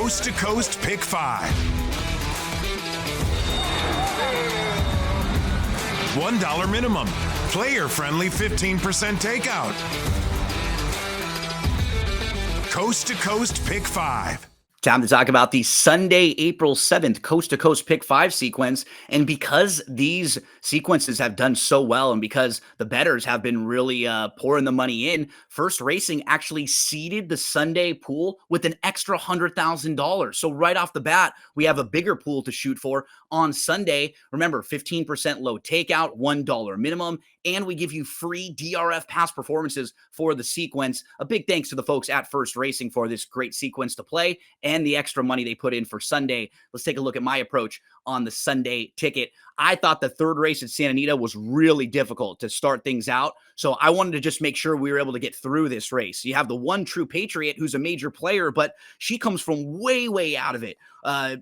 Coast to Coast Pick 5. $1 minimum. Player-friendly 15% takeout. Coast to Coast Pick 5. Time to talk about the Sunday, April 7th Coast to Coast Pick 5 sequence. And because these sequences have done so well and because the bettors have been really pouring the money in, First Racing actually seeded the Sunday pool with an extra $100,000. So right off the bat, we have a bigger pool to shoot for on Sunday. Remember, 15% low takeout, $1 minimum, and we give you free DRF pass performances for the sequence. A big thanks to the folks at First Racing for this great sequence to play and the extra money they put in for Sunday. Let's take a look at my approach on the Sunday ticket. I thought the third race at Santa Anita was really difficult to start things out. So I wanted to just make sure we were able to get through this race. You have the One True Patriot, who's a major player, but she comes from way, way out of it.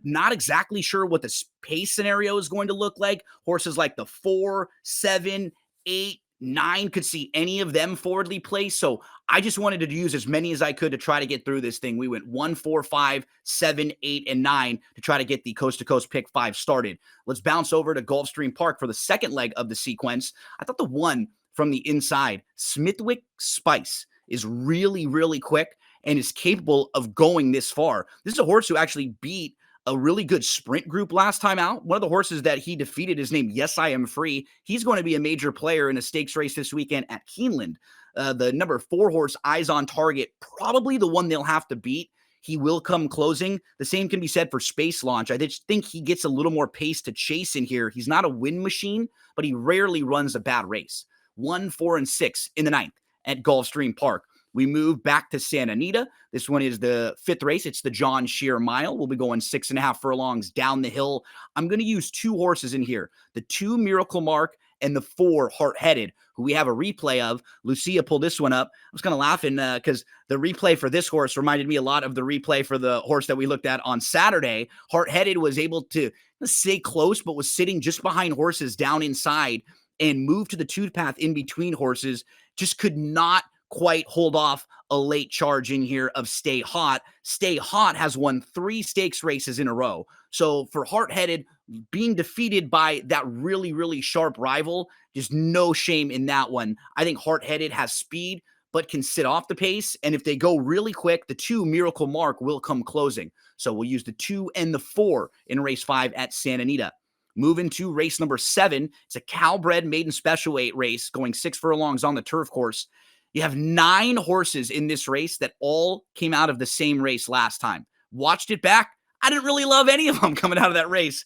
Not exactly sure what the pace scenario is going to look like. Horses like the 4, 7, 8, 9 could see any of them forwardly placed. So I just wanted to use as many as I could to try to get through this thing. We went 1, 4, 5, 7, 8, and 9 to try to get the Coast to Coast Pick 5 started. Let's bounce over to Gulfstream Park for the second leg of the sequence. I thought the one from the inside, Smithwick Spice, is really, really quick and is capable of going this far. This is a horse who actually beat a really good sprint group last time out. One of the horses that he defeated is named Yes, I Am Free. He's going to be a major player in a stakes race this weekend at Keeneland. The number 4 horse, Eyes on Target, probably the one they'll have to beat. He will come closing. The same can be said for Space Launch. I just think he gets a little more pace to chase in here. He's not a win machine, but he rarely runs a bad race. 1, 4, and 6 in the 9th at Gulfstream Park. We move back to Santa Anita. This one is the 5th race. It's the John Shear Mile. We'll be going 6.5 furlongs down the hill. I'm going to use 2 horses in here. The 2 Miracle Mark and the 4 Heart Headed, who we have a replay of. Lucia pulled this one up. I was kind of laughing because the replay for this horse reminded me a lot of the replay for the horse that we looked at on Saturday. Heart Headed was able to stay close, but was sitting just behind horses down inside and moved to the tooth path in between horses. Just could not quite hold off a late charge in here of Stay Hot. Stay Hot has won 3 stakes races in a row. So for Heart Headed, being defeated by that really, really sharp rival, just no shame in that one. I think Heart Headed has speed, but can sit off the pace. And if they go really quick, the 2 Miracle Mark will come closing. So we'll use the 2 and the 4 in race 5 at Santa Anita. Moving to race number 7. It's a Calbred maiden special weight race going 6 furlongs on the turf course. You have 9 horses in this race that all came out of the same race last time. Watched it back. I didn't really love any of them coming out of that race.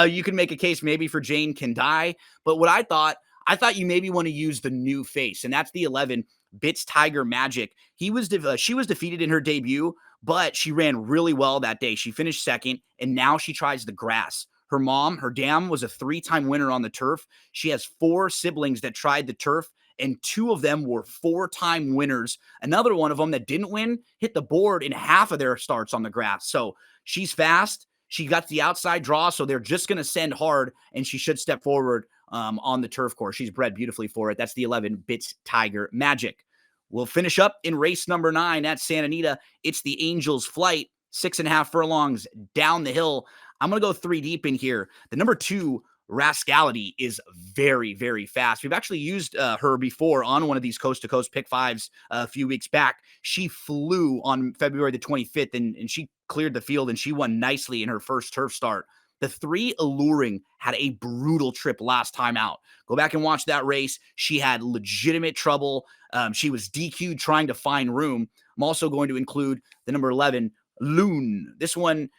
You can make a case maybe for Jane Can Die, but what I thought you maybe want to use the new face, and that's the 11 Bits Tiger Magic. She was defeated in her debut, but she ran really well that day. She finished 2nd, and now she tries the grass. Her mom, her dam, was a 3-time winner on the turf. She has 4 siblings that tried the turf, and 2 of them were 4-time winners. Another one of them that didn't win hit the board in half of their starts on the grass. So she's fast. She got the outside draw, so they're just going to send hard, and she should step forward on the turf course. She's bred beautifully for it. That's the 11 Bits Tiger Magic. We'll finish up in race number 9 at Santa Anita. It's the Angel's Flight, 6.5 furlongs down the hill. I'm going to go 3 deep in here. The number 2, Rascality, is very, very fast. We've actually used her before on one of these Coast to Coast Pick 5s a few weeks back. She flew on February the 25th, and she cleared the field, and she won nicely in her first turf start. The 3 Alluring had a brutal trip last time out. Go back and watch that race. She had legitimate trouble. She was DQ'd trying to find room. I'm also going to include the number 11, Loon. This one,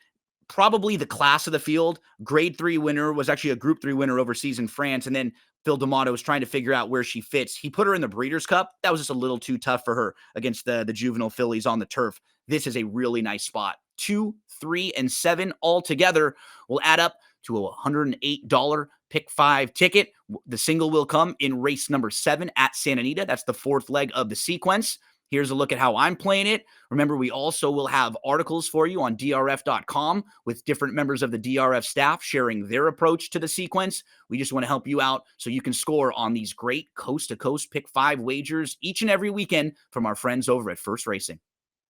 probably the class of the field. Grade 3 winner, was actually a Group 3 winner overseas in France. And then Phil D'Amato was trying to figure out where she fits. He put her in the Breeders' Cup. That was just a little too tough for her against the juvenile fillies on the turf. This is a really nice spot. 2, 3, and 7 all together will add up to a $108 Pick 5 ticket. The single will come in race number 7 at Santa Anita. That's the 4th leg of the sequence. Here's a look at how I'm playing it. Remember, we also will have articles for you on DRF.com with different members of the DRF staff sharing their approach to the sequence. We just want to help you out so you can score on these great coast-to-coast Pick 5 wagers each and every weekend from our friends over at First Racing.